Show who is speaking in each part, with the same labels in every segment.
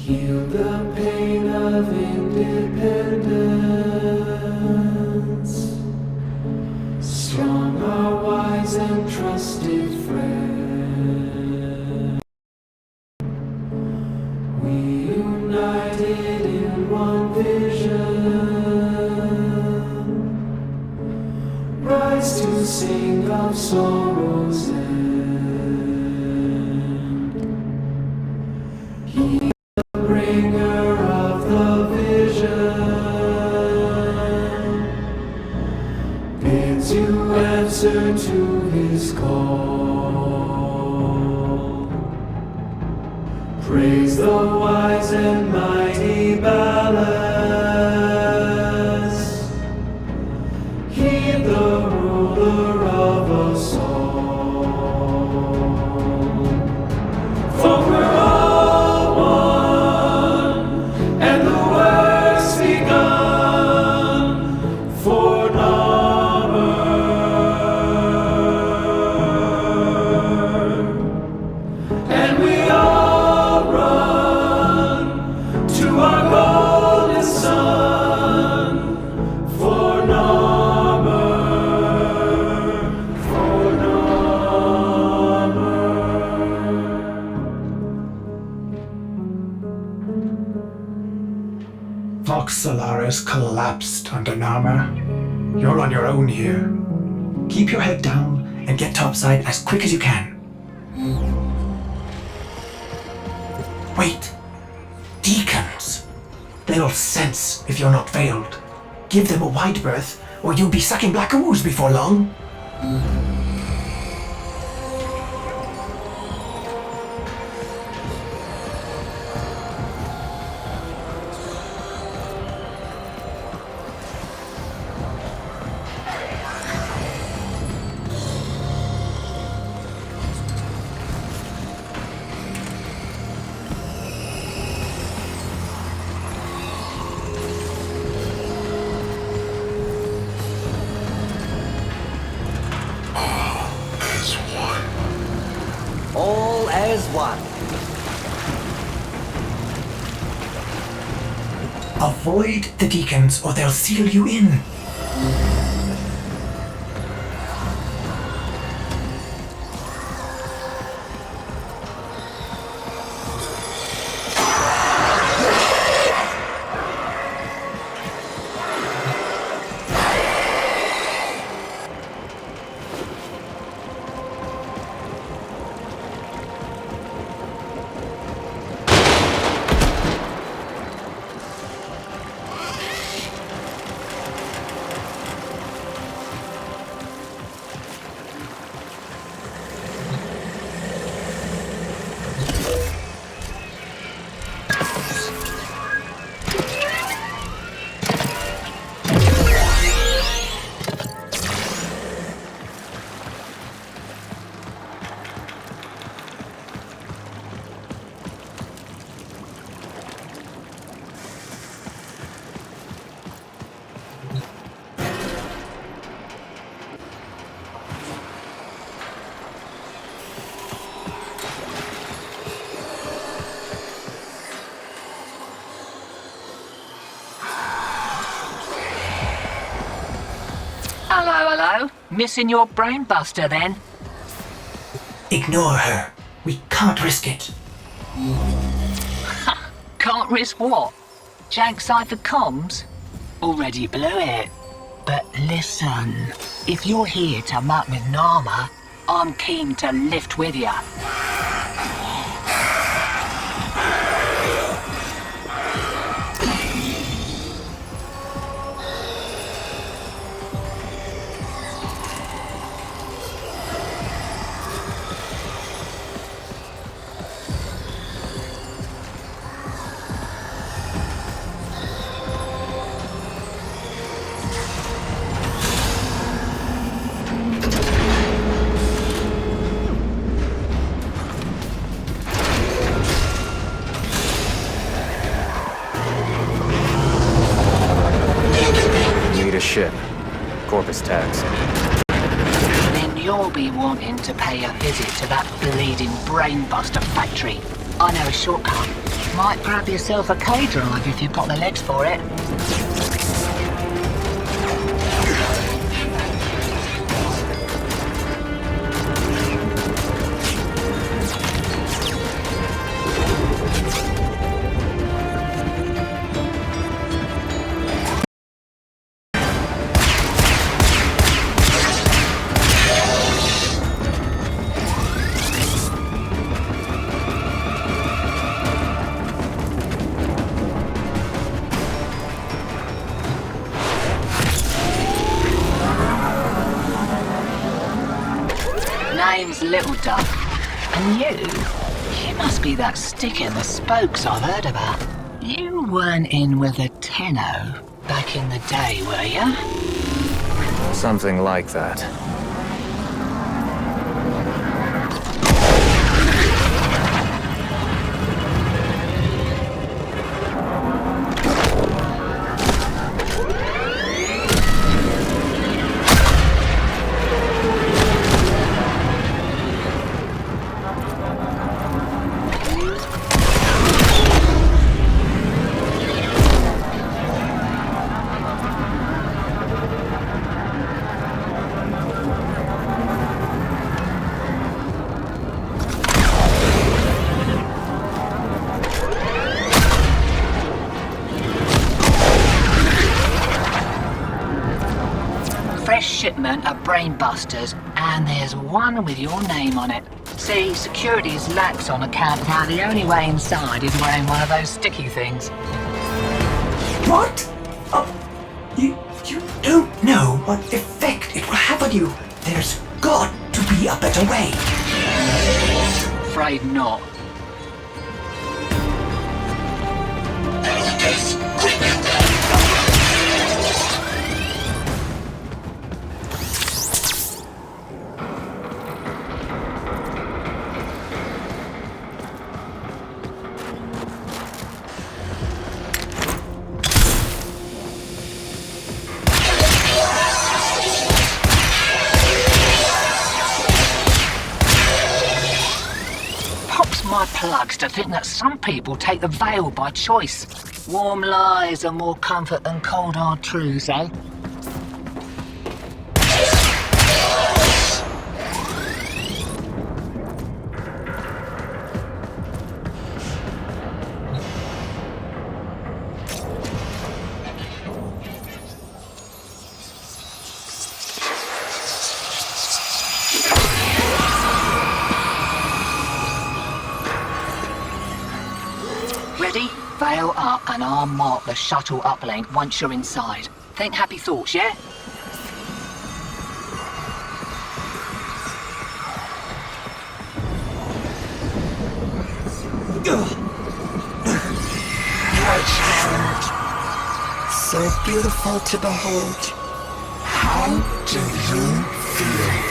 Speaker 1: Heal the pain of independence. Strong our wise and trusted friend. We united in one vision. Rise to sing of sorrow's end. He the bringer of the vision bids you answer to his call. Praise the wise and mighty ballast. Heed the ruler of us all. For we're all one, and the work's begun for Narmer. And we all run to our golden sun for Narmer, for Narmer.
Speaker 2: Vox Solaris collapsed under Narmer. You're on your own here. Keep your head down and get topside as quick as you can. Wait. Deacons. They'll sense if you're not veiled. Give them a wide berth, or you'll be sucking black ooze before long.
Speaker 3: All as one.
Speaker 2: Avoid the deacons, or they'll seal you in.
Speaker 4: Hello? Missing your brain buster then?
Speaker 2: Ignore her. We can't risk it.
Speaker 4: Can't risk what? Jankside for comms? Already blew it. But listen, if you're here to muck with Narmer, I'm keen to lift with ya.
Speaker 5: Ship. Corpus tags.
Speaker 4: Then you'll be wanting to pay a visit to that bleeding brainbuster factory. I know a shortcut. Might grab yourself a K-drive if you've got the legs for it. Name's Little Duck. And you must be that stick in the spokes I've heard about. You weren't in with a tenno back in the day, were you?
Speaker 5: Something like that.
Speaker 4: Shipment of brainbusters, and there's one with your name on it. See, security's lax on account of how the only way inside is wearing one of those sticky things.
Speaker 2: What? You don't know what effect it will have on you. There's got to be a better way.
Speaker 4: Afraid not. My plugs to think that some people take the veil by choice. Warm lies are more comfort than cold hard truths, eh? Ready? Veil up and I'll mark the shuttle uplink once you're inside. Think happy thoughts, yeah?
Speaker 3: My child, so beautiful to behold. How do you feel?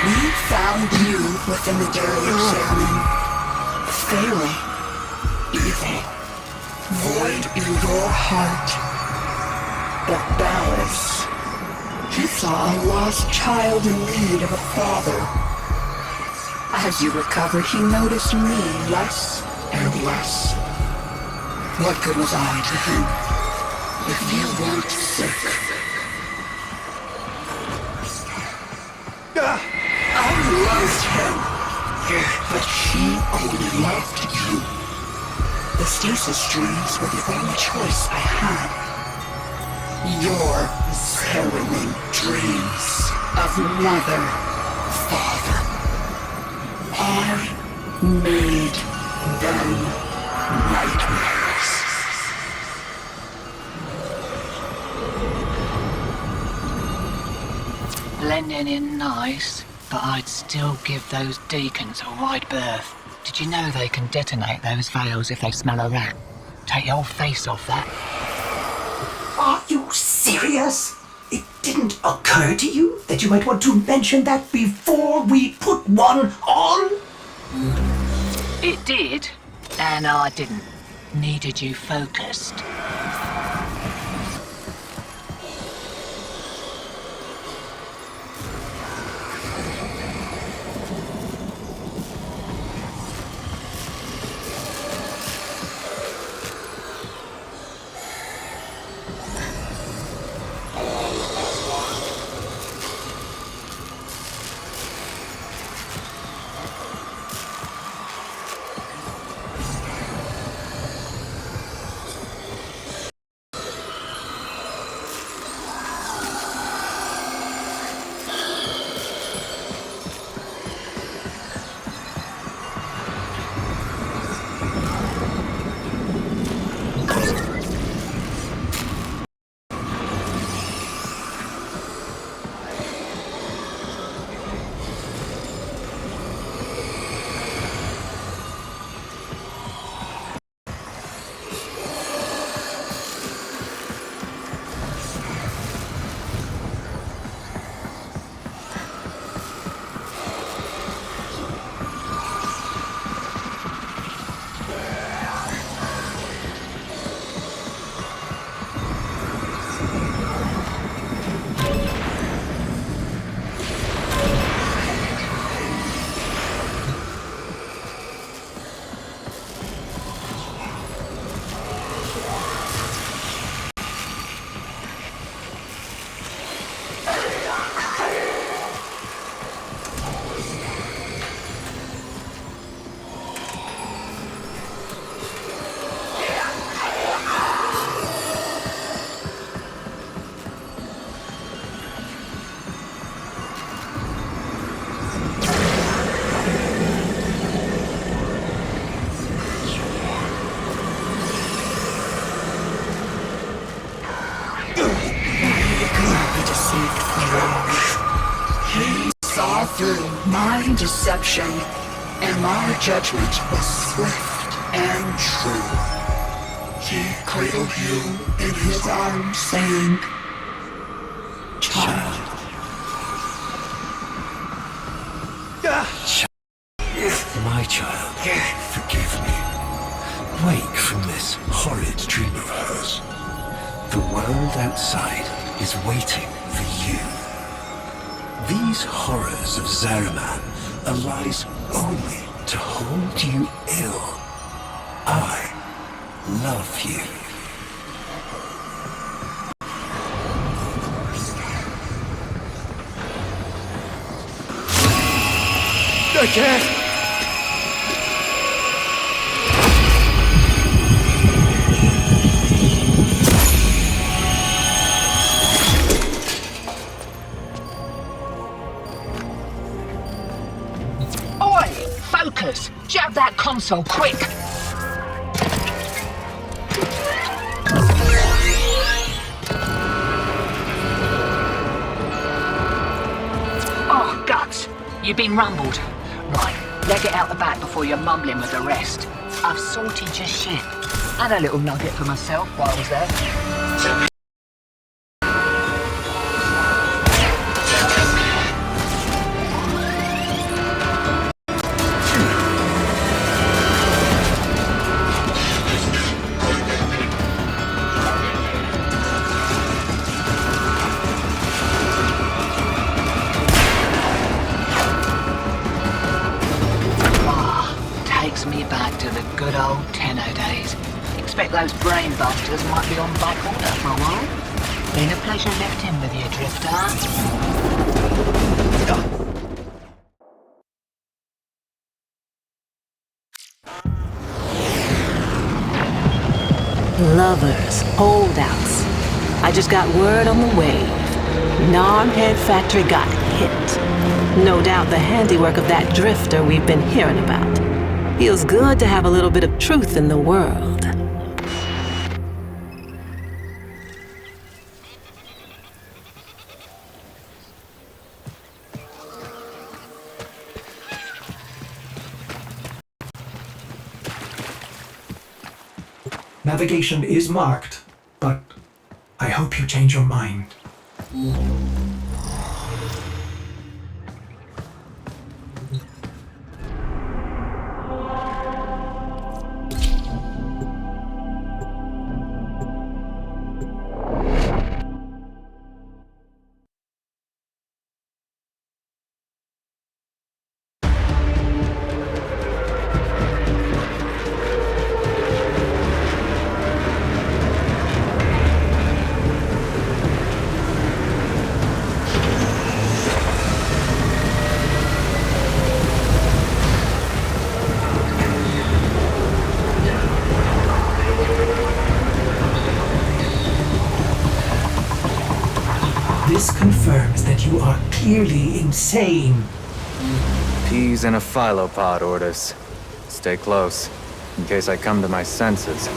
Speaker 3: We found you within the dereliction. Failing, evil, void in your heart. But Ballas, he saw a lost child in need of a father. As you recovered, he noticed me less and less. What good was I to him if you weren't sick? I loved him, but he only loved you. The stasis dreams were the only choice I had. Your harrowing dreams of mother, father. I made them nightmares.
Speaker 4: Blending in nice, but I'd still give those deacons a wide berth. Did you know they can detonate those veils if they smell a rat? Take your face off that.
Speaker 2: Are you serious? It didn't occur to you that you might want to mention that before we put one on?
Speaker 4: It did, and I didn't. Needed you focused.
Speaker 3: Through my deception, and my judgment was swift and true. He cradled you in his arms, saying, "Child."
Speaker 6: My child, forgive me. Wake from this horrid dream of hers. The world outside is waiting for you. These horrors of Zariman are lies only to hold you ill. I love you. I can't!
Speaker 4: Focus! Jab that console, quick! Oh, guts! You've been rumbled. Right, leg it out the back before you're mumbling with the rest. I've sorted your ship. And a little nugget for myself while I was there. Me back to the good old Tenno days. Expect those brain busters might be on back order for a while. Been a pleasure lifting with you, Drifter.
Speaker 7: Lovers, holdouts. I just got word on the wave. Narmhead Factory got hit. No doubt the handiwork of that drifter we've been hearing about. Feels good to have a little bit of truth in the world.
Speaker 2: Navigation is marked, but I hope you change your mind. This confirms that you are clearly insane.
Speaker 5: Peas in a phylopod, Ordis. Stay close, in case I come to my senses.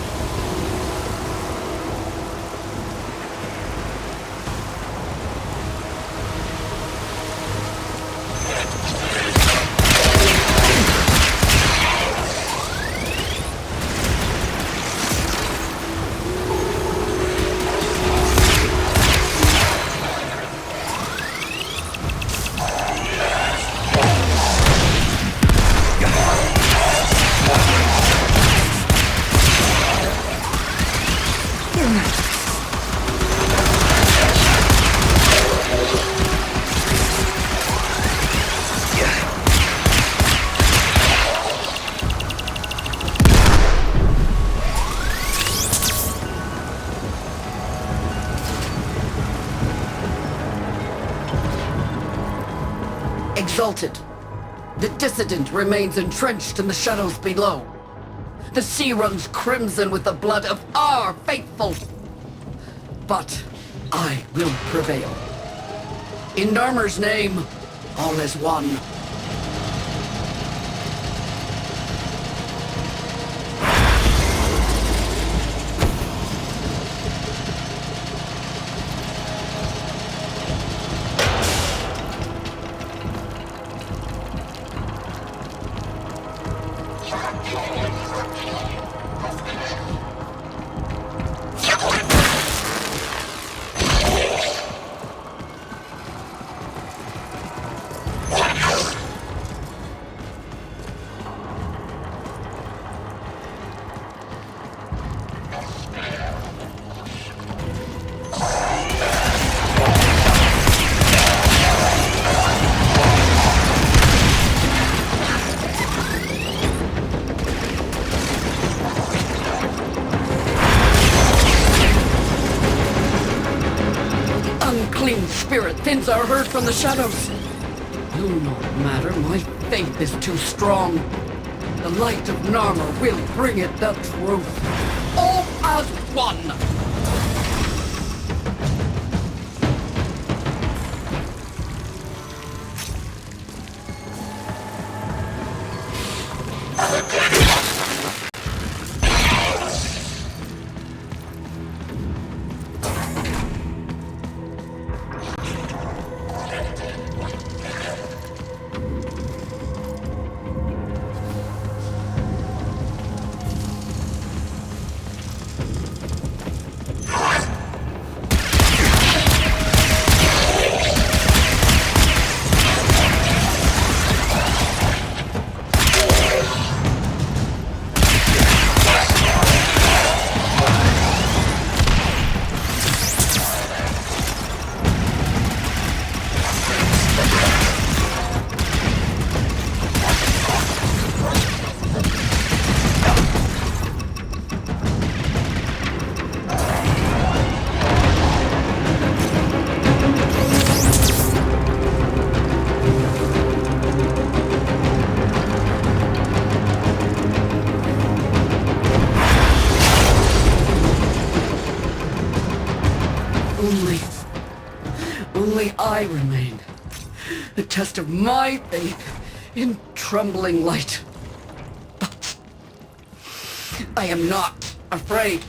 Speaker 8: Exalted. The dissident remains entrenched in the shadows below. The sea runs crimson with the blood of our faithful. But I will prevail. In Narmer's name, all is one. Spirit thins are heard from the shadows. Will not matter, my faith is too strong. The light of Narmer will bring it the truth. All as one! Only I remain. The test of my faith in trembling light. But I am not afraid.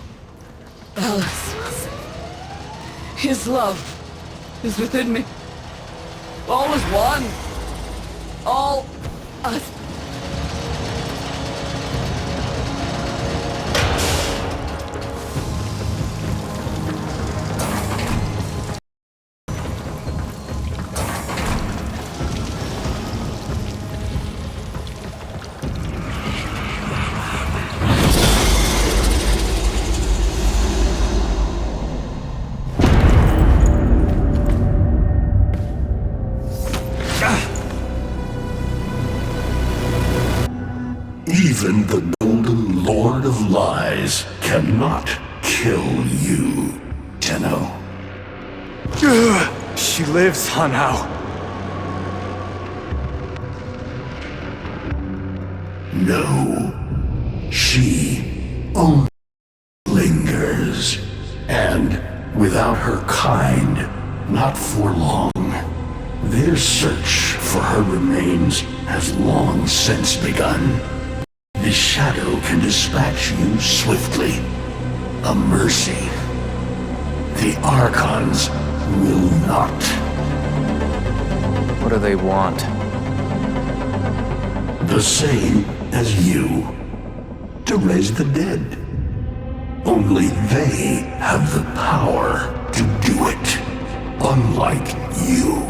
Speaker 8: Ballas, his love is within me. All is one. All us.
Speaker 6: Even the Golden Lord of Lies cannot kill you, Tenno.
Speaker 5: She lives, Hanao.
Speaker 6: No, she only lingers, and without her kind, not for long. Their search for her remains has long since begun. The shadow can dispatch you swiftly. A mercy. The Archons will not.
Speaker 5: What do they want?
Speaker 6: The same as you. To raise the dead. Only they have the power to do it. Unlike you.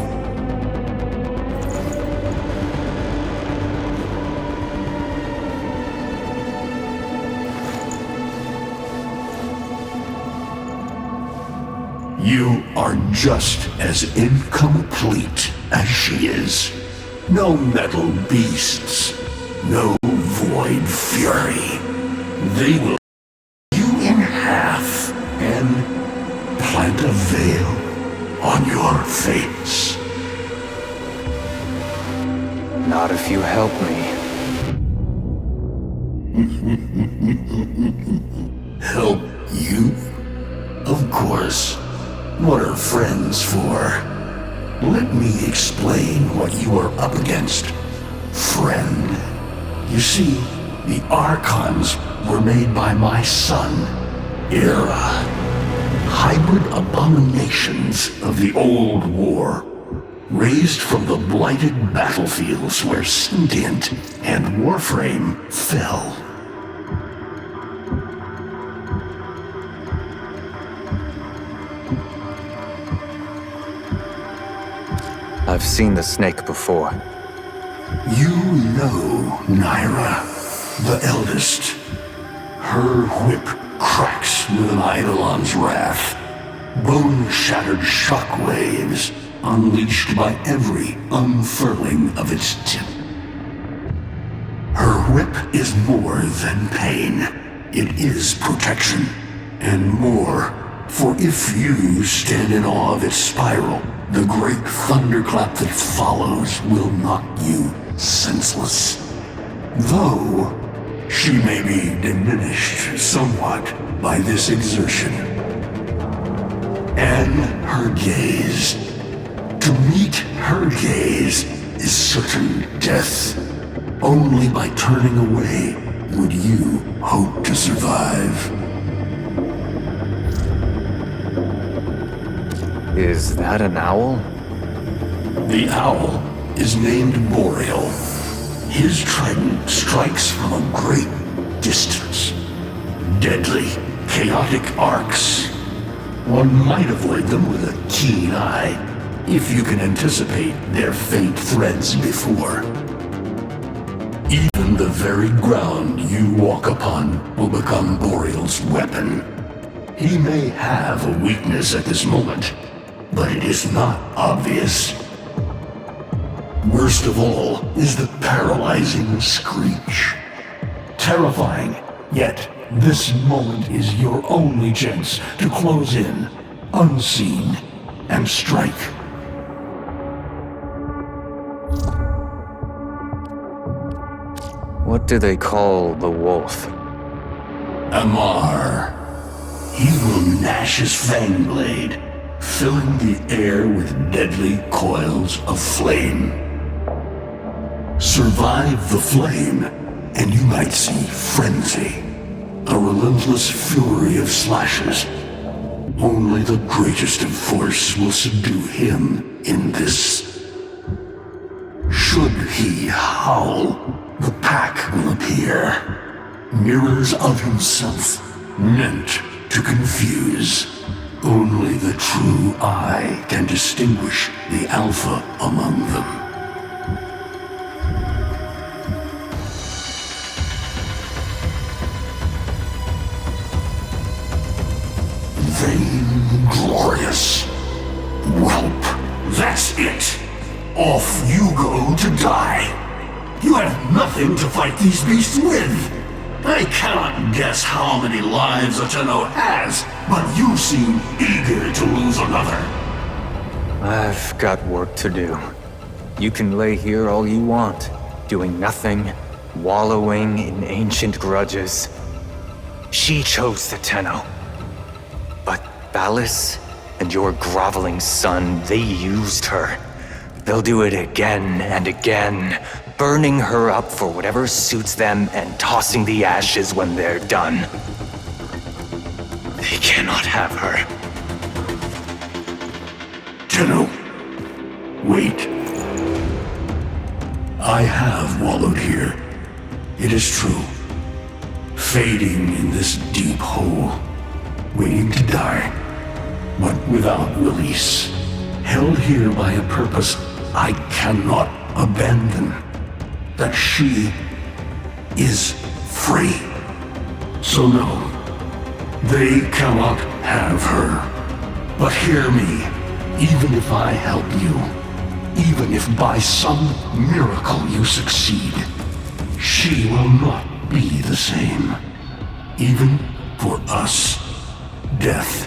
Speaker 6: You are just as incomplete as she is. No metal beasts, no void fury. They will cut you in half and plant a veil on your face.
Speaker 5: Not if you help me.
Speaker 6: Help you? Of course. What are friends for? Let me explain what you are up against, friend. You see, the Archons were made by my son, Era. Hybrid abominations of the old war, raised from the blighted battlefields where Sentient and Warframe fell.
Speaker 5: I've seen the snake before.
Speaker 6: You know Naira, the eldest. Her whip cracks with an Eidolon's wrath. Bone-shattered shockwaves unleashed by every unfurling of its tip. Her whip is more than pain. It is protection. And more, for if you stand in awe of its spiral, the great thunderclap that follows will knock you senseless. Though, she may be diminished somewhat by this exertion. And her gaze. To meet her gaze is certain death. Only by turning away would you hope to survive.
Speaker 5: Is that an owl?
Speaker 6: The owl is named Boreal. His trident strikes from a great distance. Deadly, chaotic arcs. One might avoid them with a keen eye, if you can anticipate their faint threads before. Even the very ground you walk upon will become Boreal's weapon. He may have a weakness at this moment, but it is not obvious. Worst of all is the paralyzing screech. Terrifying, yet this moment is your only chance to close in, unseen, and strike.
Speaker 5: What do they call the wolf?
Speaker 6: Amar. He will gnash his fang blade, filling the air with deadly coils of flame. Survive the flame, and you might see frenzy, a relentless fury of slashes. Only the greatest of force will subdue him in this. Should he howl, the pack will appear. Mirrors of himself, meant to confuse. Only the true eye can distinguish the alpha among them. Vainglorious. Whelp, that's it. Off you go to die. You have nothing to fight these beasts with. I cannot guess how many lives Ateno has, but you seem eager to lose another.
Speaker 5: I've got work to do. You can lay here all you want, doing nothing, wallowing in ancient grudges. She chose the Tenno. But Ballas, and your groveling son, they used her. They'll do it again and again, burning her up for whatever suits them and tossing the ashes when they're done. They cannot have her.
Speaker 6: Tenno, wait. I have wallowed here. It is true. Fading in this deep hole, waiting to die, but without release. Held here by a purpose I cannot abandon. That she is free. So no, they cannot have her. But hear me, even if I help you, even if by some miracle you succeed, she will not be the same. Even for us, death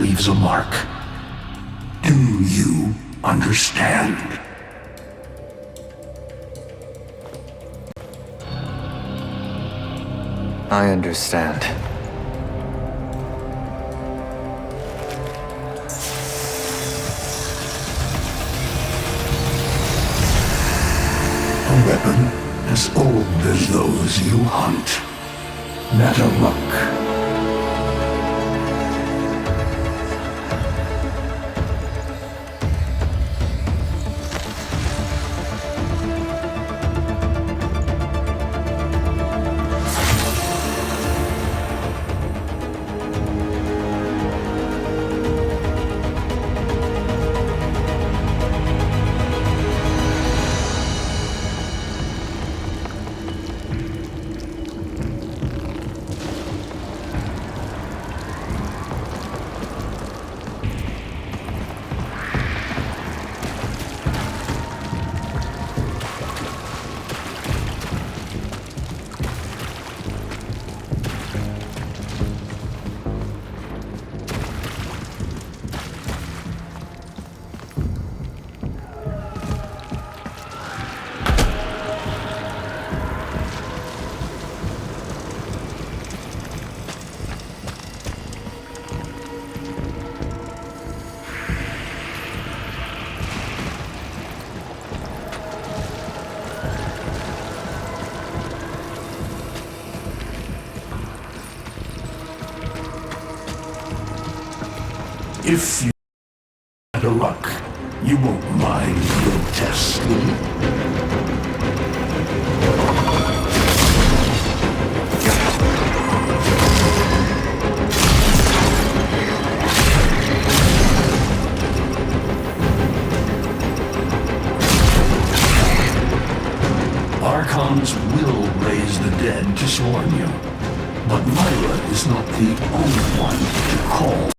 Speaker 6: leaves a mark. Do you understand?
Speaker 5: I understand.
Speaker 6: A weapon as old as those you hunt. Nataruk. If you had a luck, you won't mind grotesquely. Archons will raise the dead to swarm you, but Myra is not the only one to call.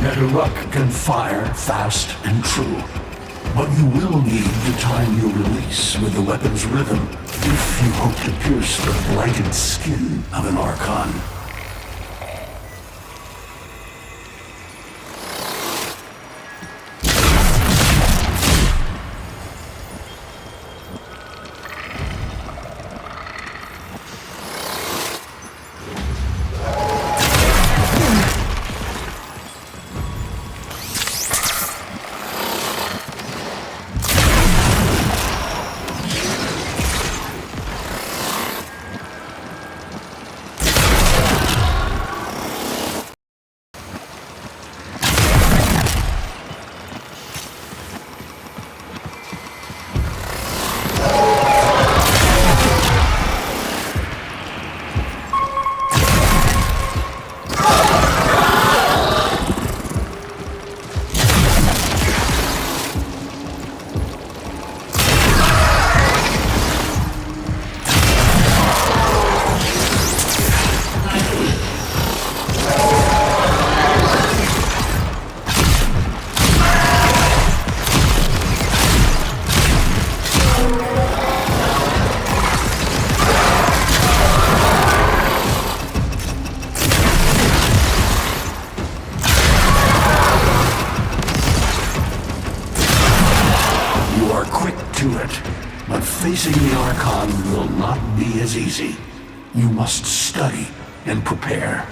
Speaker 6: Nataruk can fire fast and true, but you will need to time your release with the weapon's rhythm if you hope to pierce the blighted skin of an Archon. to it. But facing the Archon will not be as easy. You must study and prepare.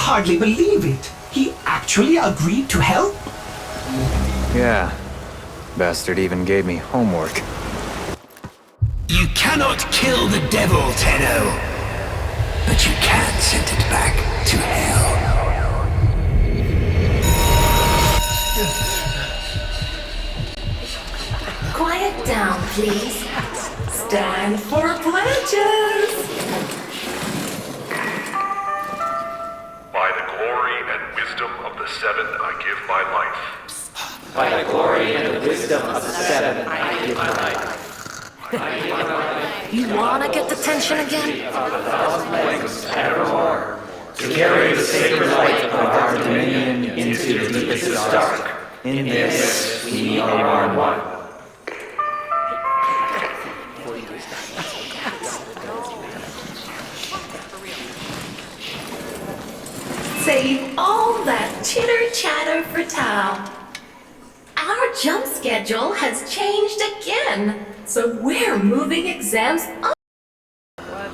Speaker 2: hardly believe it. He actually agreed to help?
Speaker 5: Yeah. Bastard even gave me homework.
Speaker 6: You cannot kill the devil, Tenno. But you can send it back to hell.
Speaker 9: Quiet down, please. Stand for pledges.
Speaker 10: By the glory and wisdom of the Seven, I give my life.
Speaker 1: By the glory and the wisdom of the Seven, I give my life.
Speaker 9: You wanna get the tension again?
Speaker 1: Evermore, to carry the sacred light of our dominion into the deepest dark. In this, we are one.
Speaker 9: Save all that chitter-chatter for Tao. Our jump schedule has changed again, so we're moving exams up.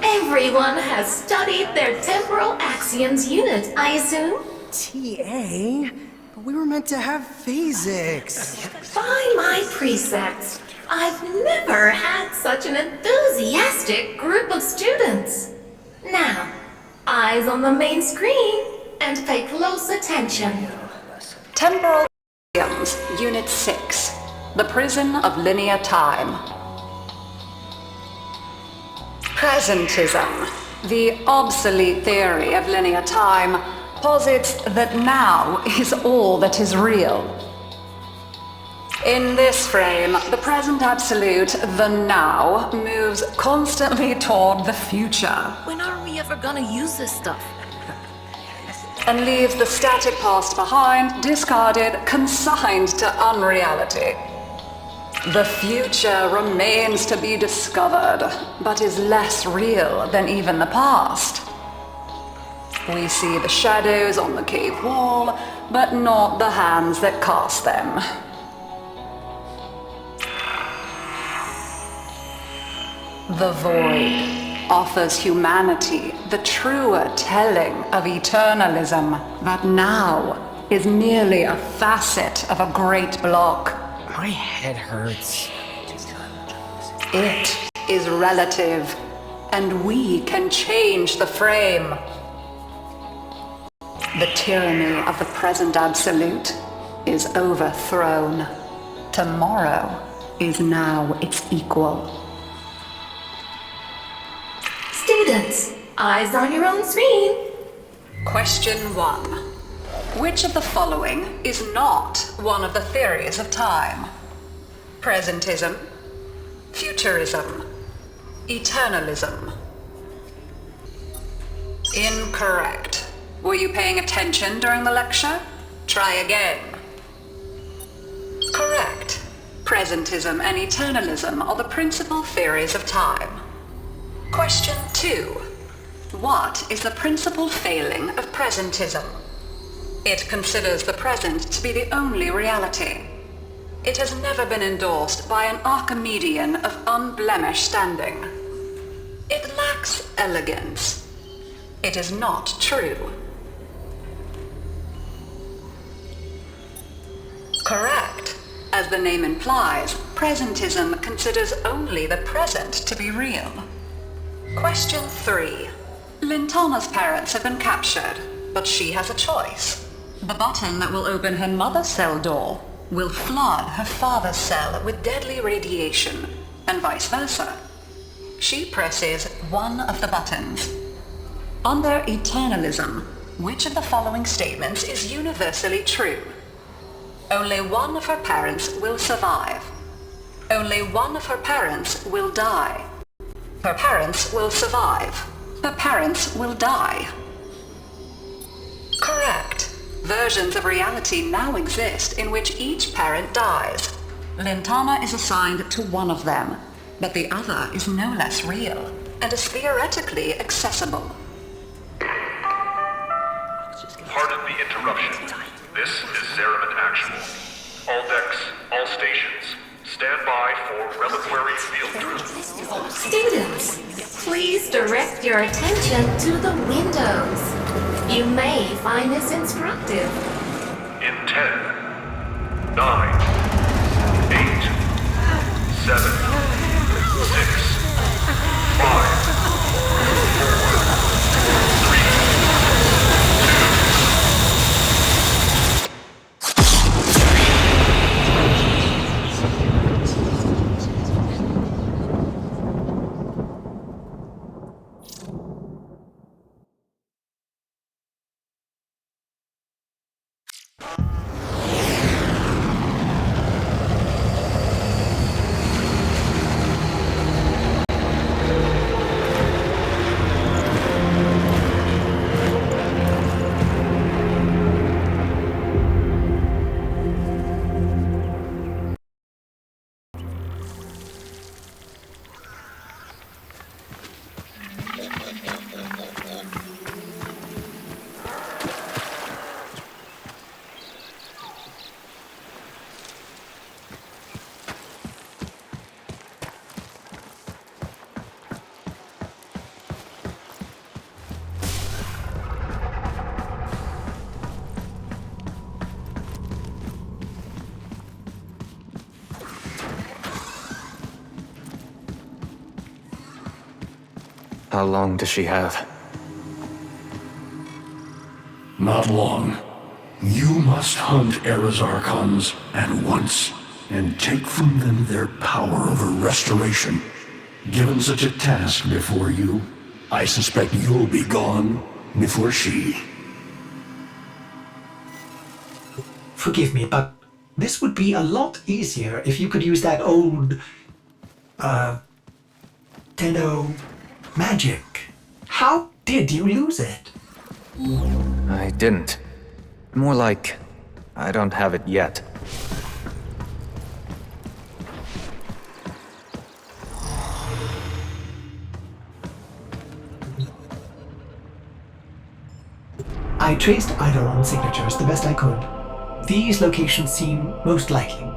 Speaker 9: Everyone has studied their temporal axioms unit, I assume?
Speaker 11: TA? But we were meant to have physics.
Speaker 9: By my precepts, I've never had such an enthusiastic group of students. Now, eyes on the main screen and pay close attention.
Speaker 12: Temporal Axioms, Unit 6. The Prison of Linear Time. Presentism, the obsolete theory of linear time, posits that now is all that is real. In this frame, the present absolute, the now, moves constantly toward the future.
Speaker 9: When are we ever gonna use this stuff?
Speaker 12: And leaves the static past behind, discarded, consigned to unreality. The future remains to be discovered, but is less real than even the past. We see the shadows on the cave wall, but not the hands that cast them. The void offers humanity the truer telling of eternalism that now is merely a facet of a great block.
Speaker 11: My head hurts.
Speaker 12: It is relative, and we can change the frame. The tyranny of the present absolute is overthrown. Tomorrow is now its equal.
Speaker 9: Students, eyes on your own screen.
Speaker 12: Question 1. Which of the following is not one of the theories of time? Presentism, futurism, eternalism. Incorrect. Were you paying attention during the lecture? Try again. Correct. Presentism and eternalism are the principal theories of time. Question 2. What is the principal failing of presentism? It considers the present to be the only reality. It has never been endorsed by an Archimedean of unblemished standing. It lacks elegance. It is not true. Correct. As the name implies, presentism considers only the present to be real. Question 3. Lintana's parents have been captured, but she has a choice. The button that will open her mother's cell door will flood her father's cell with deadly radiation, and vice versa. She presses one of the buttons. Under eternalism, which of the following statements is universally true? Only one of her parents will survive. Only one of her parents will die. Her parents will survive. Her parents will die. Correct. Versions of reality now exist in which each parent dies. Lintana is assigned to one of them, but the other is no less real and is theoretically accessible.
Speaker 10: Pardon the interruption. This is Zeraman Actual. All decks, all stations, stand by for reliquary field drill.
Speaker 9: Students, please direct your attention to the windows. You You may find this instructive.
Speaker 10: In 10, 9, 8, 7, 6, 5,
Speaker 5: How long does she have?
Speaker 6: Not long. You must hunt Era's Archons at once, and take from them their power over restoration. Given such a task before you, I suspect you'll be gone before she.
Speaker 2: Forgive me, but this would be a lot easier if you could use that old, Tenno magic. How did you lose it?
Speaker 5: I didn't. More like, I don't have it yet.
Speaker 2: I traced Eidolon signatures the best I could. These locations seem most likely.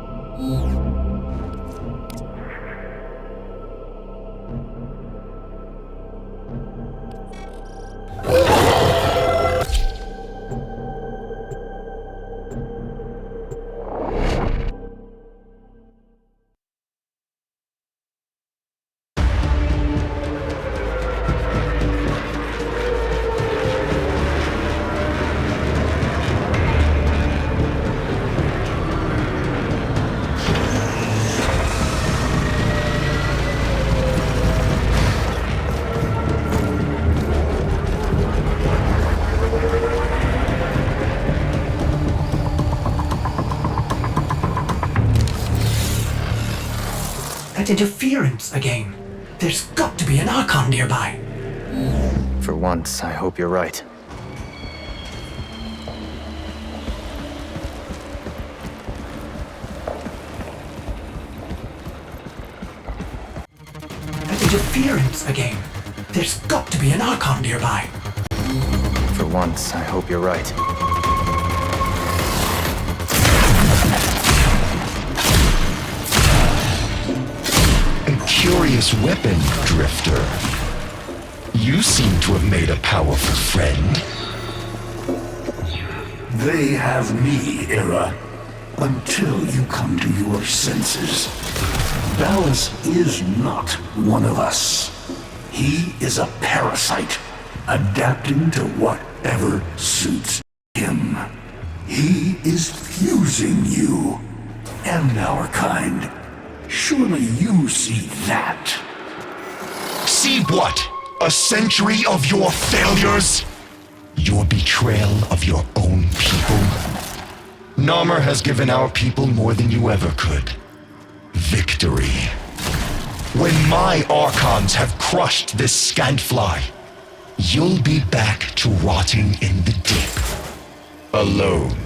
Speaker 2: That interference again. There's got to be an Archon nearby.
Speaker 5: For once, I hope you're right.
Speaker 2: That interference again. There's got to be an Archon nearby.
Speaker 5: For once, I hope you're right.
Speaker 6: Curious weapon, Drifter. You seem to have made a powerful friend. They have me, Era. Until you come to your senses. Ballas is not one of us. He is a parasite, adapting to whatever suits him. He is fusing you and our kind. Surely you see that. See what? A century of your failures? Your betrayal of your own people? Narmer has given our people more than you ever could. Victory. When my Archons have crushed this scantfly, you'll be back to rotting in the dip. Alone.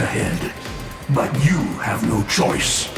Speaker 6: ahead. But you have no choice.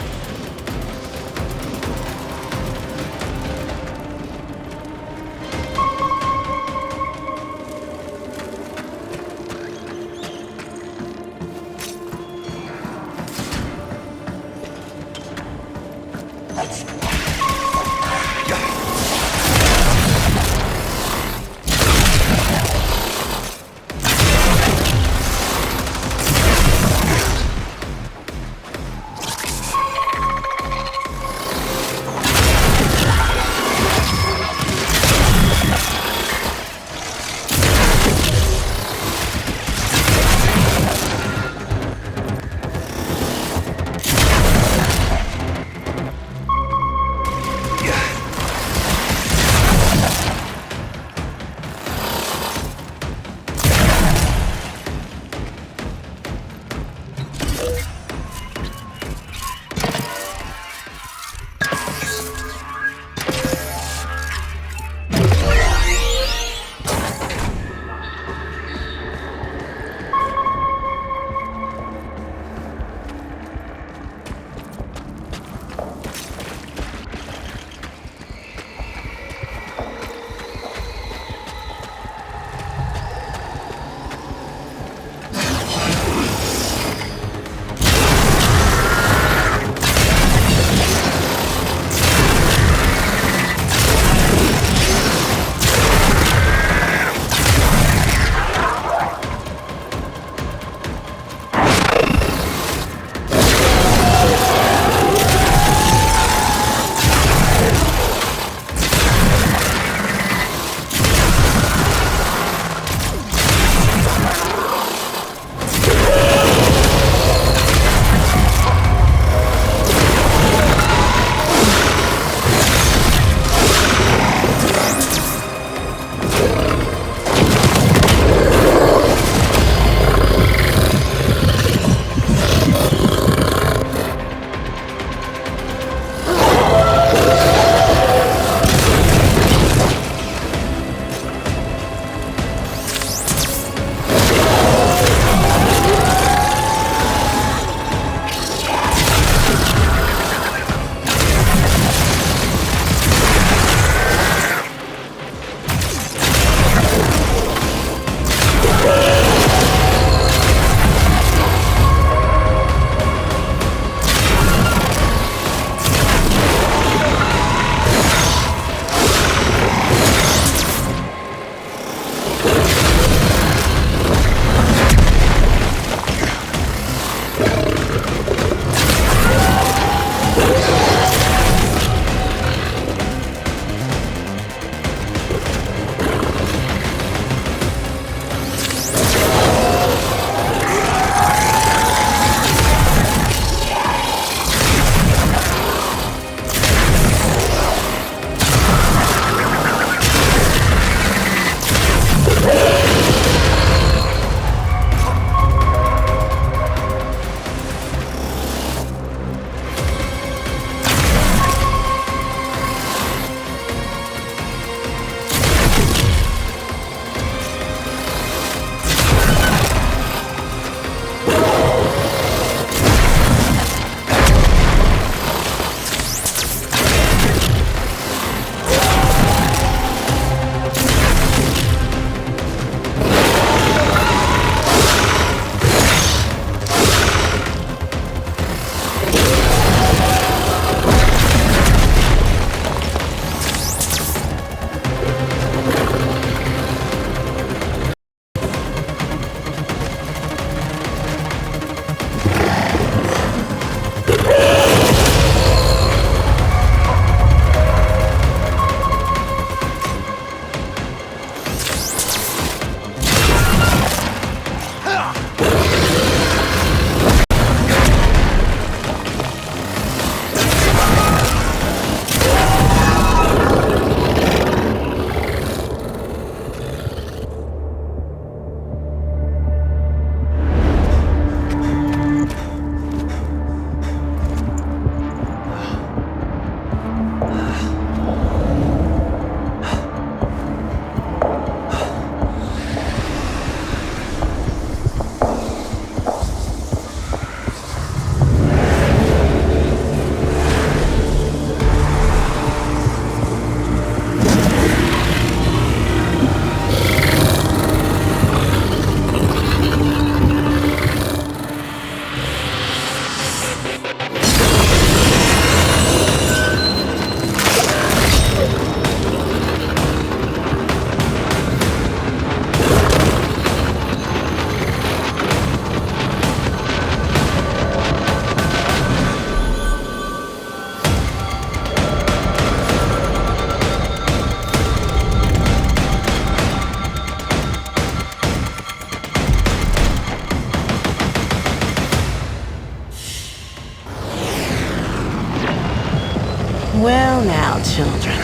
Speaker 7: children.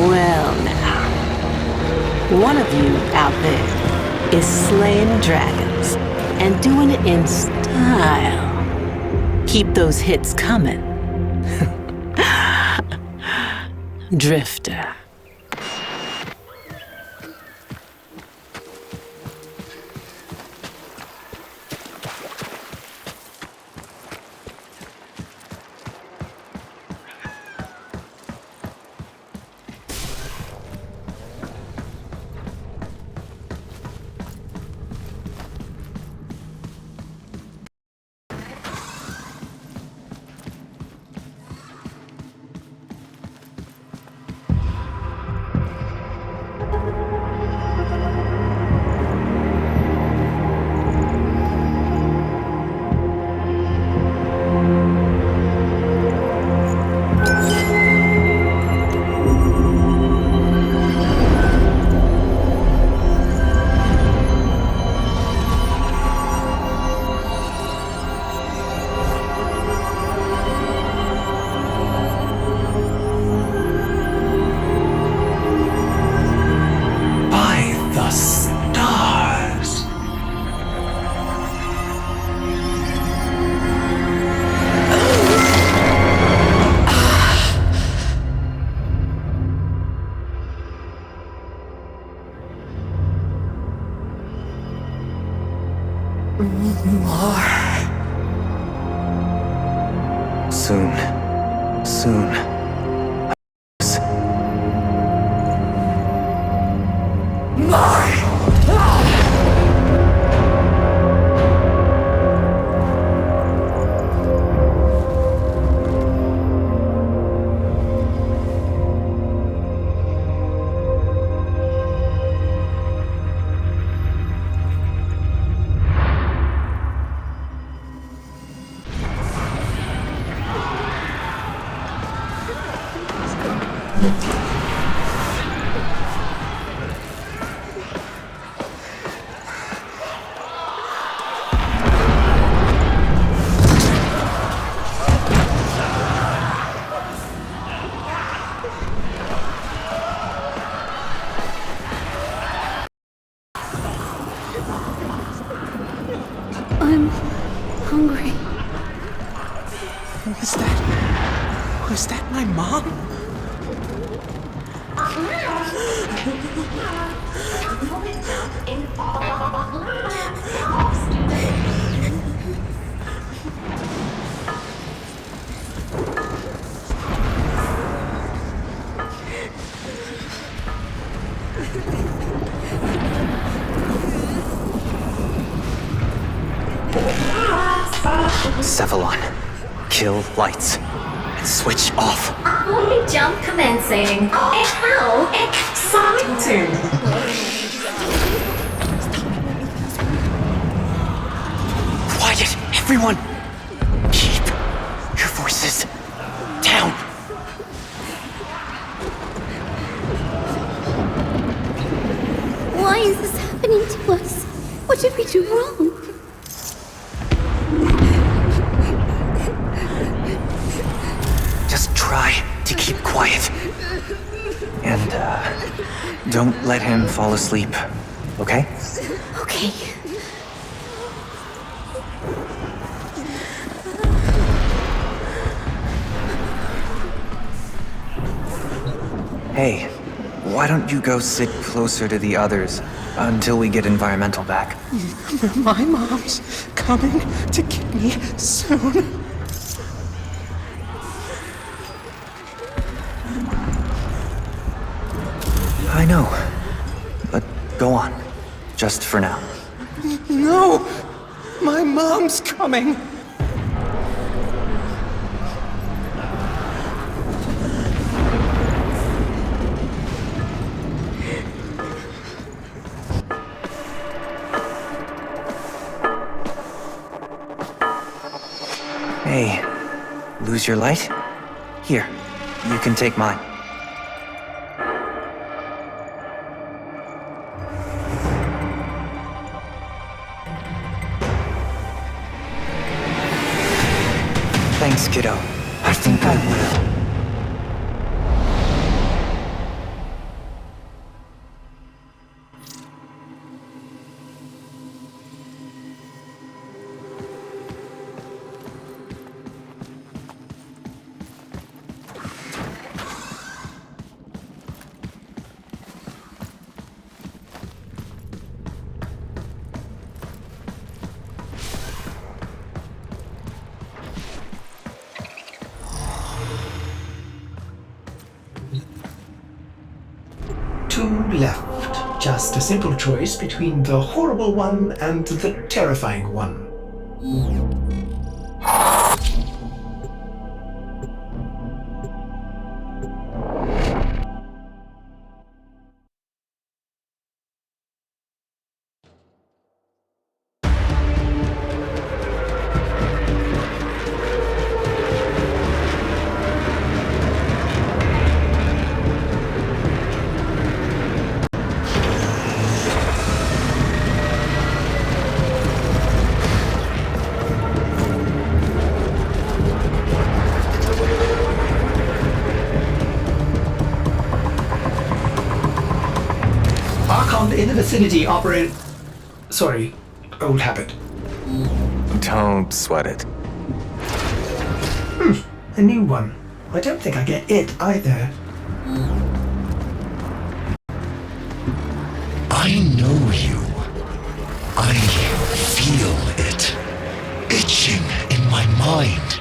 Speaker 7: Well, now. One of you out there is slaying dragons and doing it in style. Keep those hits coming. Drifter.
Speaker 5: Soon.
Speaker 13: I'm hungry.
Speaker 11: Was that my mom?
Speaker 5: Cephalon, kill lights and switch off.
Speaker 9: Only jump commencing. How exciting!
Speaker 5: Quiet, everyone! Keep your voices down.
Speaker 13: Why is this happening to us? What did we do wrong?
Speaker 5: Just try to keep quiet. And, don't let him fall asleep, okay?
Speaker 13: Okay.
Speaker 5: Hey, why don't you go sit closer to the others until we get environmental back?
Speaker 11: My mom's coming to get me soon.
Speaker 5: I know, but go on, just for now.
Speaker 11: No! My mom's coming!
Speaker 5: Hey, lose your light? Here, you can take mine. Thanks, kiddo. I think I will.
Speaker 2: Two left. Just a simple choice between the horrible one and the terrifying one. In the vicinity operate... Sorry, old habit.
Speaker 5: Don't sweat it.
Speaker 2: A new one. I don't think I get it either.
Speaker 6: I know you. I feel it. Itching in my mind.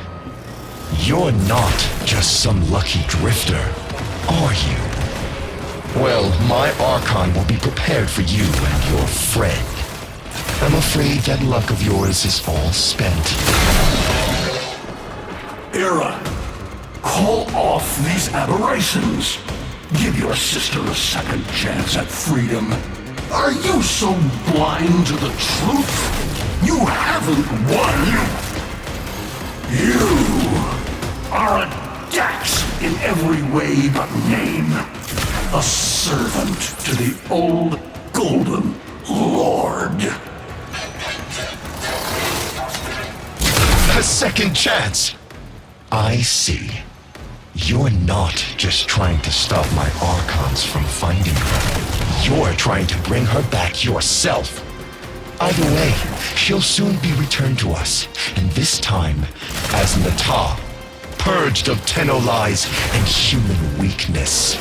Speaker 6: You're not just some lucky drifter, are you? Well, my Archon will be prepared for you and your friend. I'm afraid that luck of yours is all spent.
Speaker 14: Era, call off these aberrations. Give your sister a second chance at freedom. Are you so blind to the truth? You haven't won. You are a Dax in every way but name. A servant to the old Golden Lord.
Speaker 6: A second chance? I see. You're not just trying to stop my Archons from finding her. You're trying to bring her back yourself. Either way, she'll soon be returned to us, and this time as Nata, purged of Tenno lies and human weakness.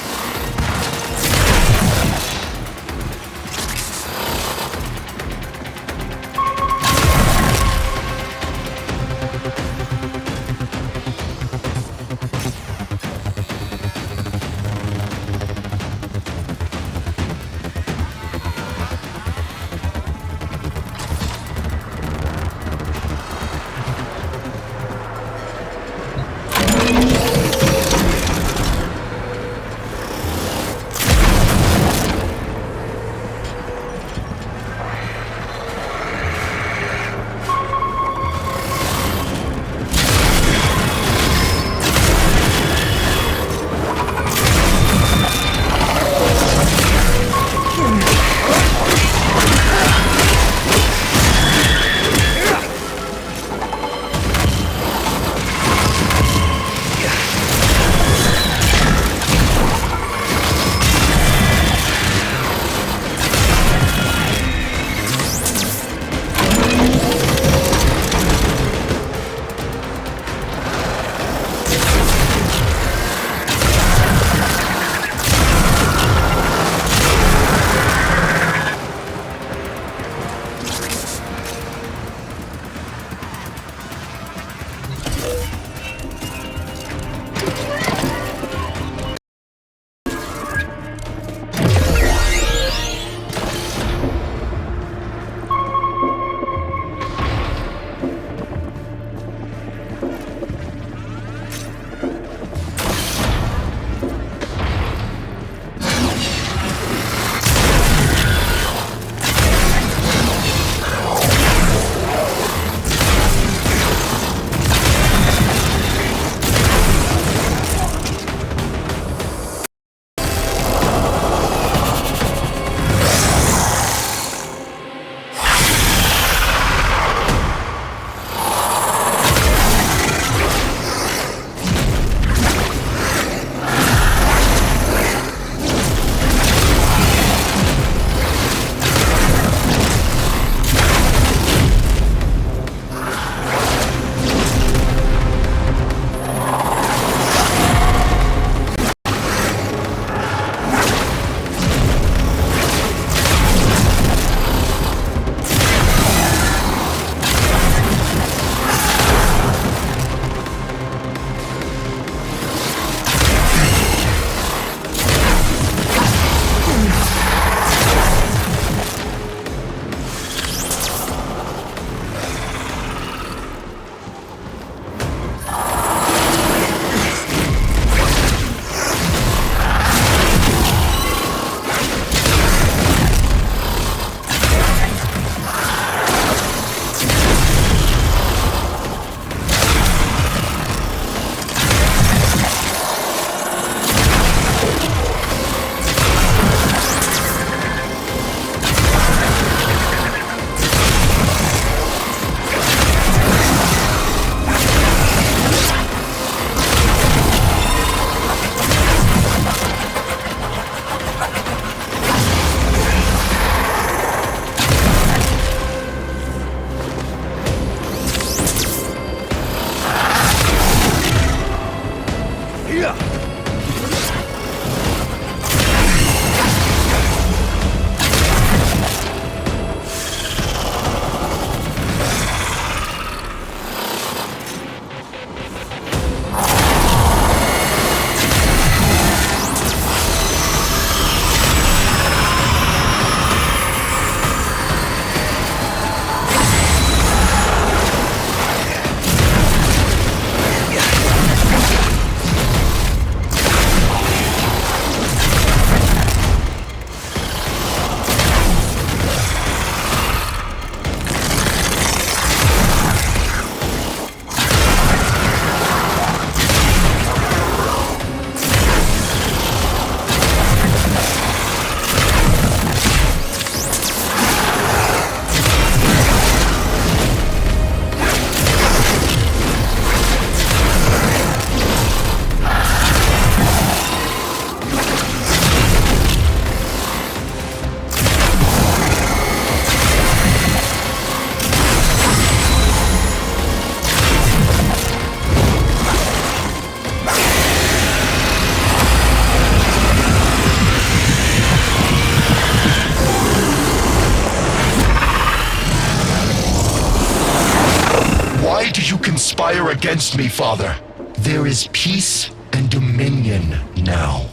Speaker 14: did you conspire against me, Father? There is peace and dominion now.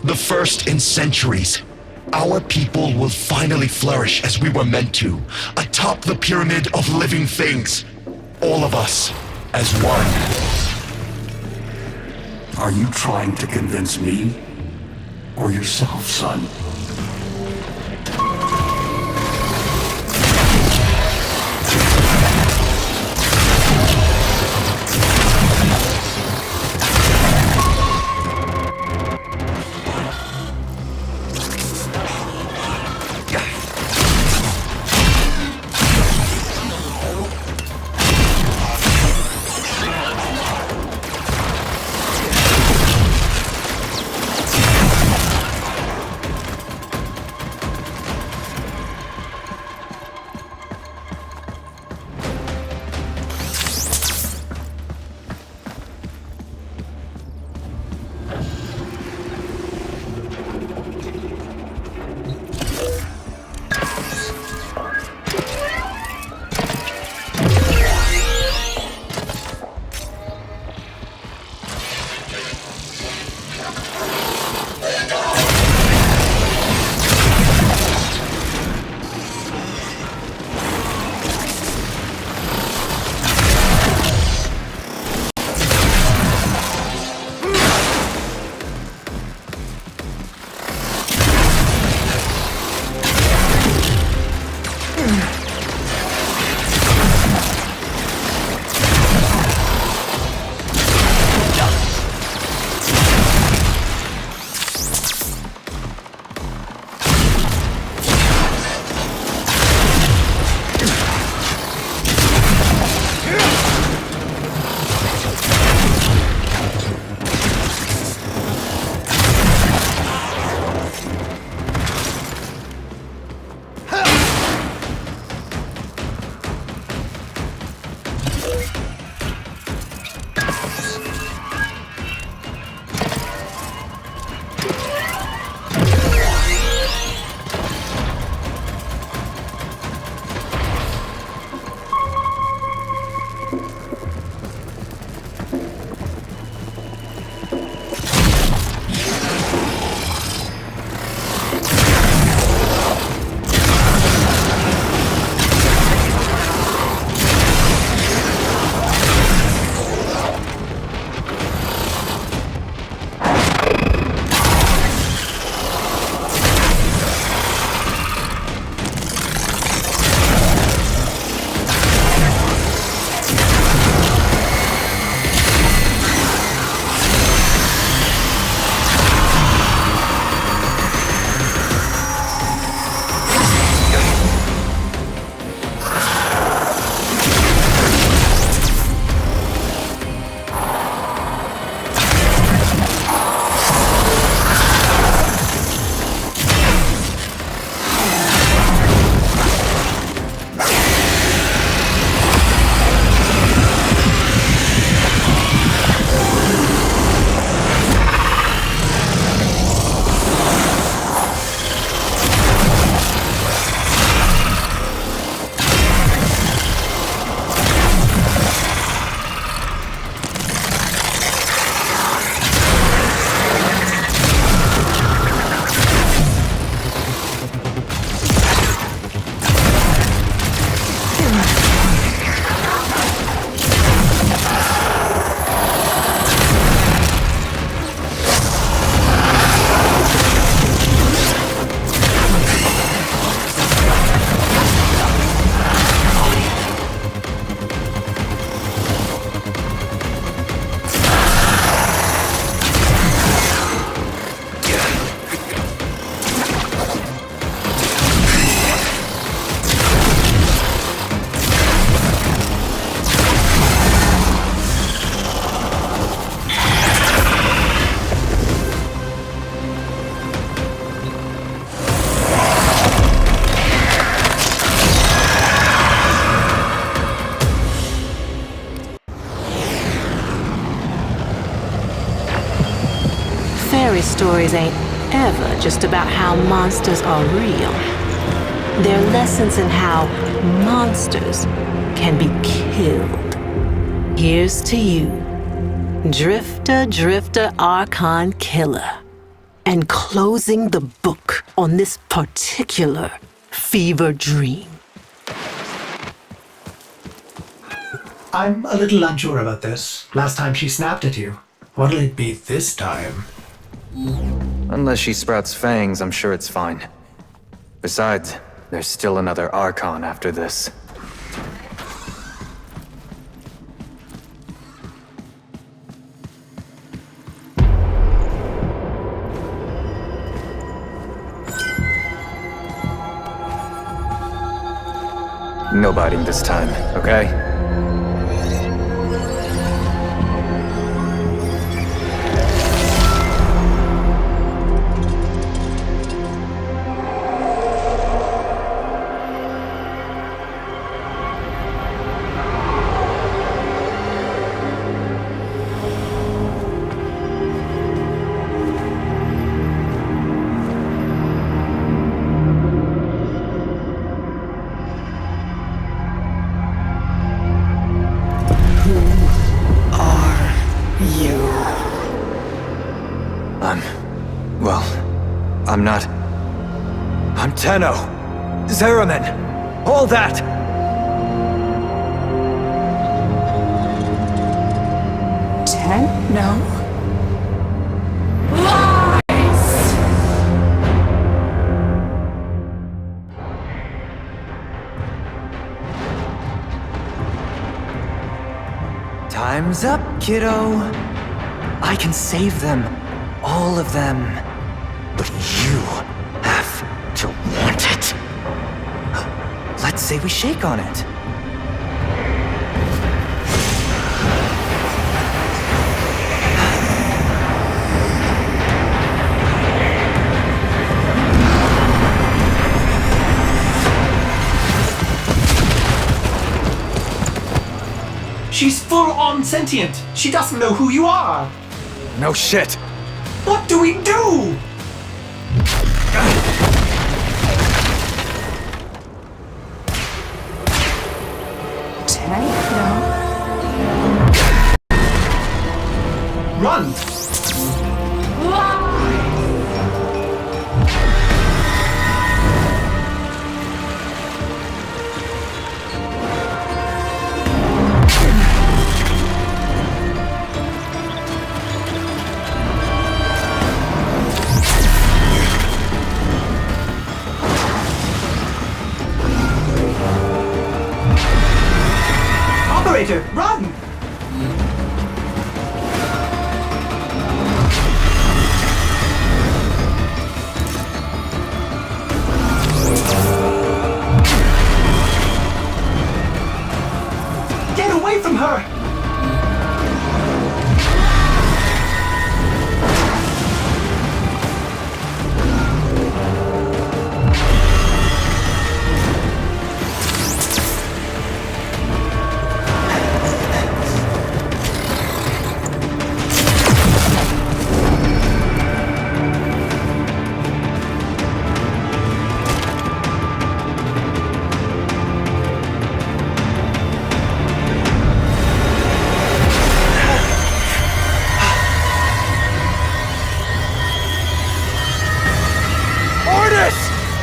Speaker 14: The first in centuries. Our people will finally flourish as we were meant to, atop the pyramid of living things. All of us, as one.
Speaker 6: Are you trying to convince me? Or yourself, son?
Speaker 7: Fairy stories ain't ever just about how monsters are real. They're lessons in how monsters can be killed. Here's to you, Drifter Archon Killer, and closing the book on this particular fever dream.
Speaker 2: I'm a little unsure about this. Last time she snapped at you. What'll it be this time?
Speaker 5: Unless she sprouts fangs, I'm sure it's fine. Besides, there's still another Archon after this. No biting this time, okay? I'm not... I'm Tenno! Zeraman! All that!
Speaker 3: Tenno?
Speaker 5: Time's up, kiddo. I can save them. All of them. But you have to want it. Let's say we shake on it.
Speaker 2: She's full-on sentient. She doesn't know who you are.
Speaker 5: No shit.
Speaker 2: What do we do? Run! Operator, run! Get away from her!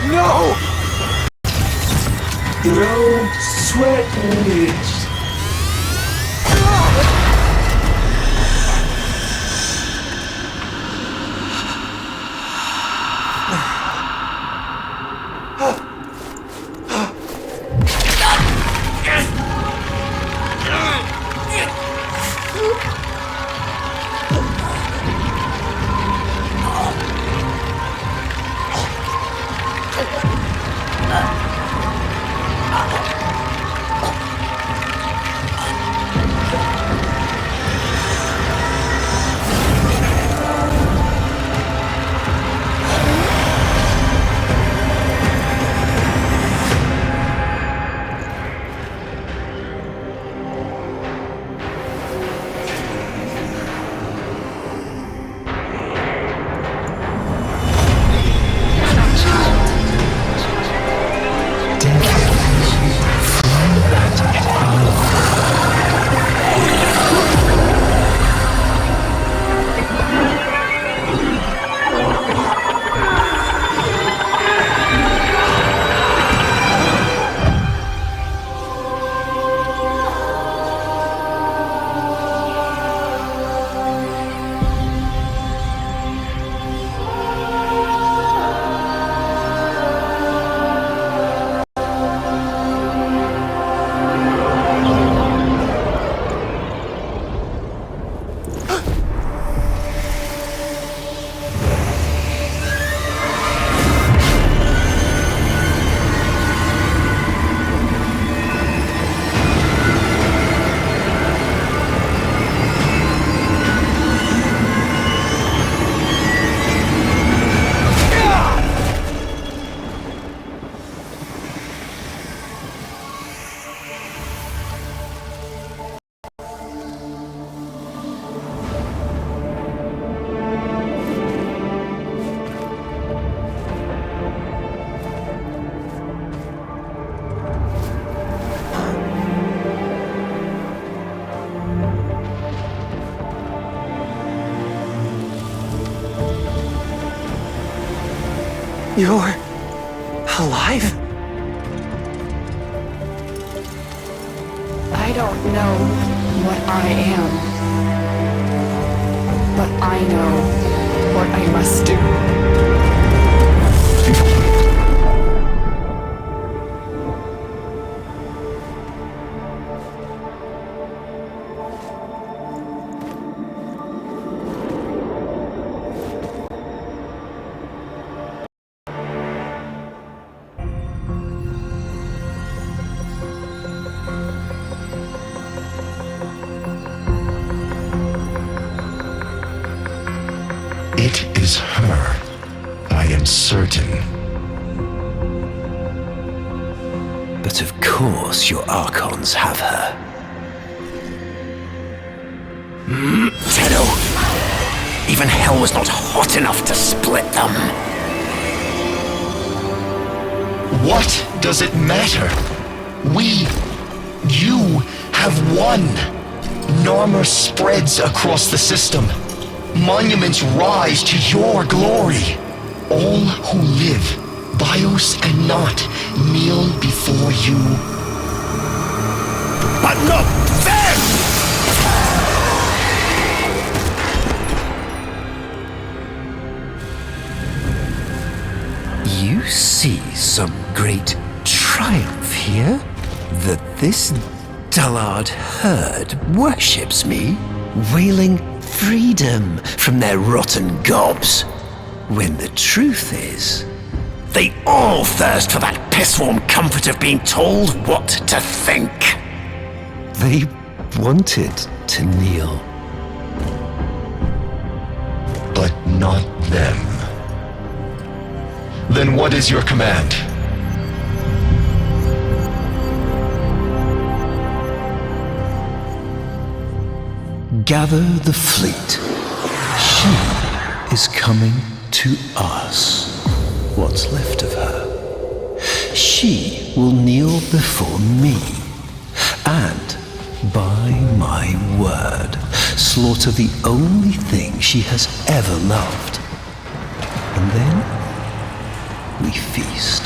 Speaker 5: No!
Speaker 2: No sweat, bitch.
Speaker 5: You're alive?
Speaker 3: I don't know what I am, but I know what I must do.
Speaker 14: It is her. I am certain.
Speaker 6: But of course your Archons have her.
Speaker 14: Tedo! Even hell was not hot enough to split them. What does it matter? You have won. Narmer spreads across the system. Monuments rise to your glory. All who live, bios and not, kneel before you. But not them!
Speaker 6: You see some great triumph here? That this dullard herd worships me, wailing freedom from their rotten gobs, when the truth is,
Speaker 14: They all thirst for that piss-warm comfort of being told what to think.
Speaker 6: they wanted to kneel.
Speaker 14: But not them. Then what is your command?
Speaker 6: Gather the fleet. She is coming to us. What's left of her. She will kneel before me, and, by my word, slaughter the only thing she has ever loved. And then we feast.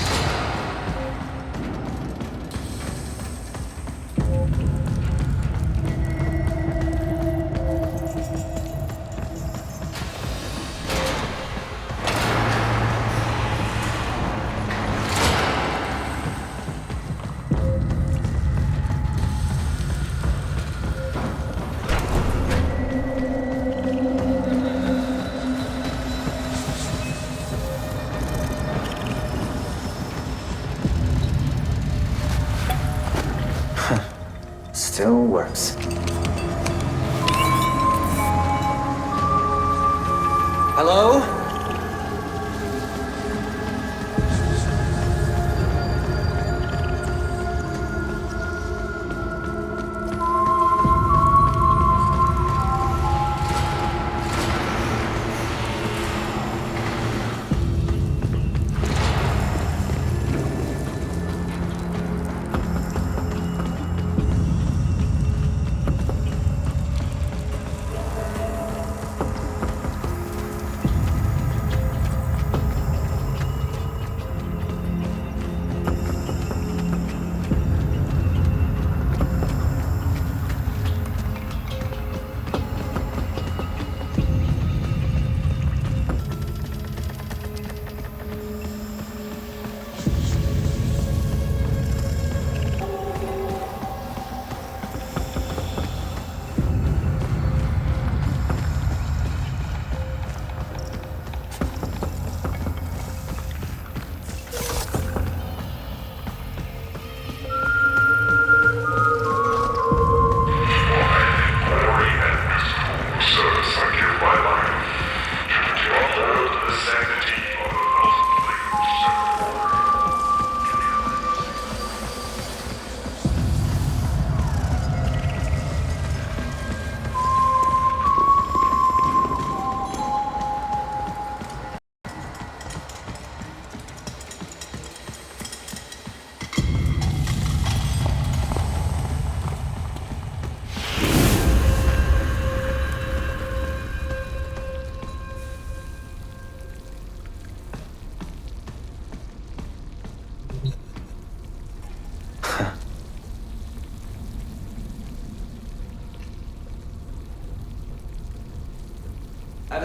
Speaker 5: Still works. Hello?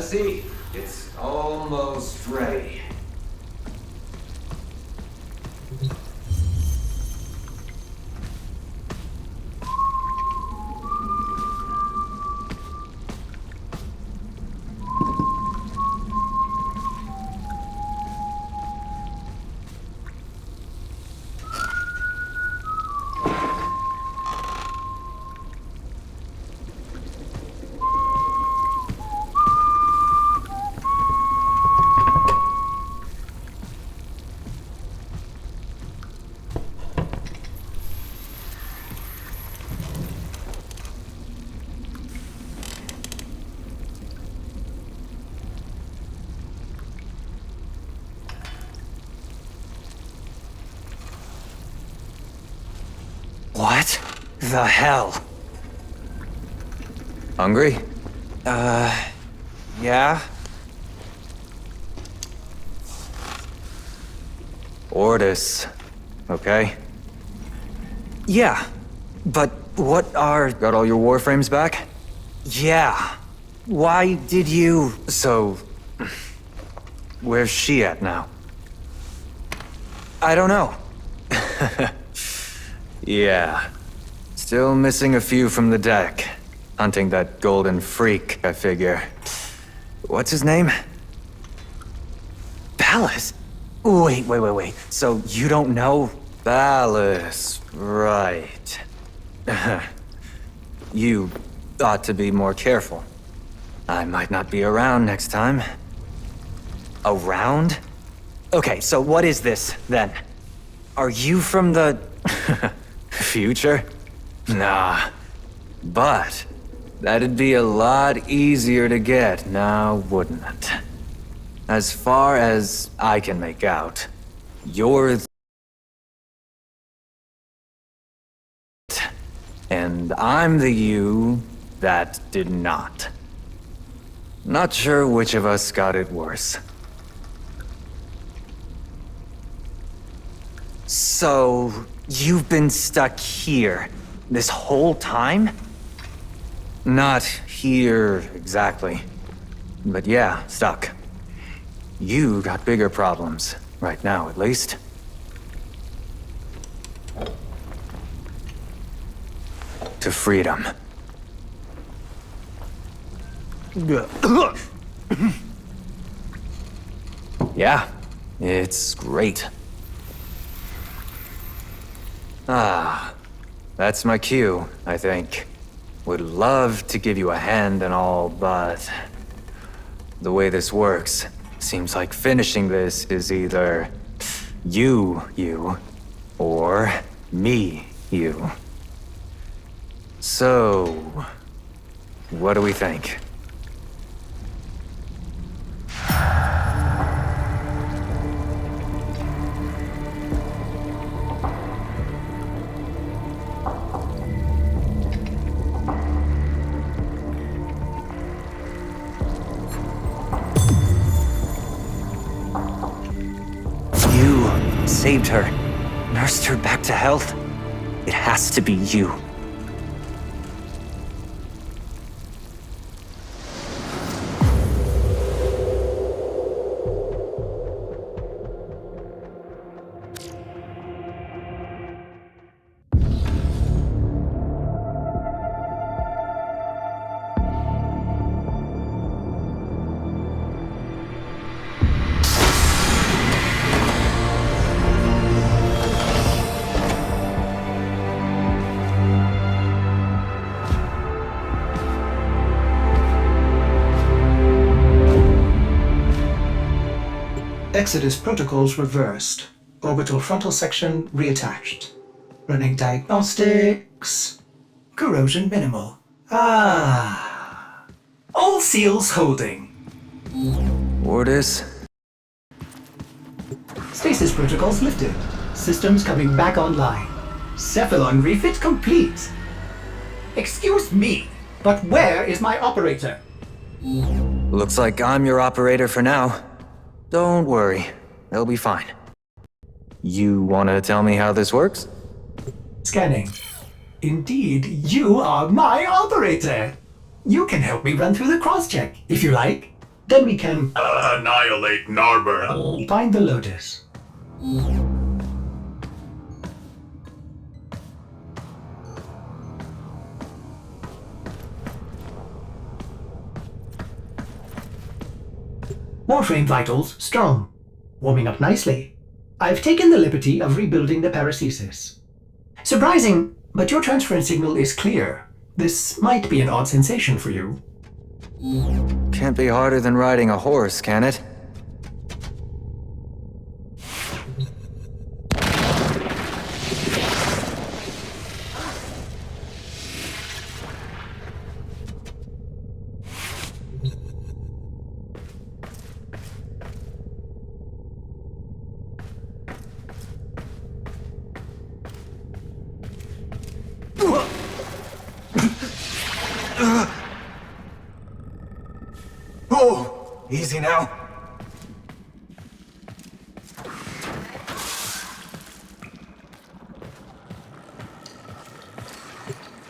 Speaker 5: see. It's almost ready. What the hell? Hungry? Yeah? Ordis. Okay. Yeah, but what are... Got all your Warframes back? Yeah. Why did you... So... Where's she at now? I don't know. Yeah. Still missing a few from the deck. Hunting that golden freak, I figure. What's his name? Ballas? Wait. So you don't know? Ballas, right. You ought to be more careful. I might not be around next time. Around? Okay, so what is this, then? Are you from the... future? Nah. But that'd be a lot easier to get now, wouldn't it? As far as I can make out, you're... And I'm the you that did not. Not sure which of us got it worse. So, you've been stuck here this whole time? Not here exactly. But yeah, stuck. You got bigger problems, right now at least. To freedom. Yeah, it's great. Ah, that's my cue, I think. Would love to give you a hand and all, but... the way this works, seems like finishing this is either... you, or me, you. So... what do we think? Saved her, nursed her back to health. It has to be you.
Speaker 2: Exodus protocols reversed. Orbital frontal section reattached. Running diagnostics. Corrosion minimal. Ah. All seals holding.
Speaker 5: Ordis?
Speaker 2: Stasis protocols lifted. Systems coming back online. Cephalon refit complete. Excuse me, but where is my operator?
Speaker 5: Looks like I'm your operator for now. Don't worry, they'll be fine. You wanna tell me how this works?
Speaker 2: Scanning. Indeed, you are my operator. You can help me run through the cross-check, if you like. Then we can
Speaker 14: annihilate Narber.
Speaker 2: find the Lotus. Warframe vitals strong. Warming up nicely. I've taken the liberty of rebuilding the paracesis. Surprising, but your transference signal is clear. This might be an odd sensation for you.
Speaker 5: Can't be harder than riding a horse, can it?
Speaker 11: Oh, easy now.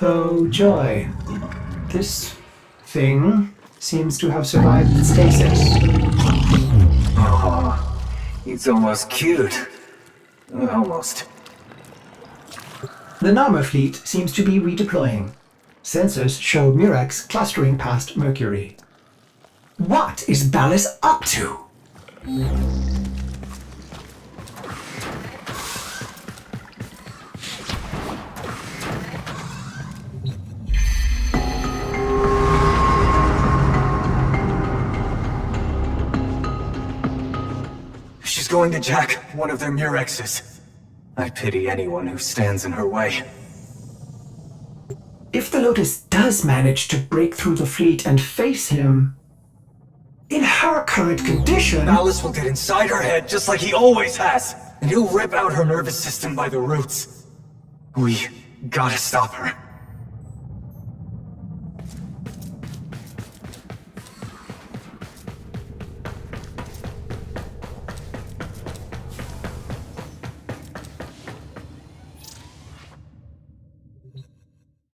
Speaker 2: Oh, joy. This thing seems to have survived stasis.
Speaker 5: Oh, it's almost cute. Almost.
Speaker 2: The Narmer fleet seems to be redeploying. Sensors show Murex clustering past Mercury. What is Ballas up to?
Speaker 5: She's going to jack one of their Murexes. I pity anyone who stands in her way.
Speaker 2: If the Lotus does manage to break through the fleet and face him, in her current condition...
Speaker 5: Ballas will get inside her head just like he always has, and he'll rip out her nervous system by the roots. We gotta stop her.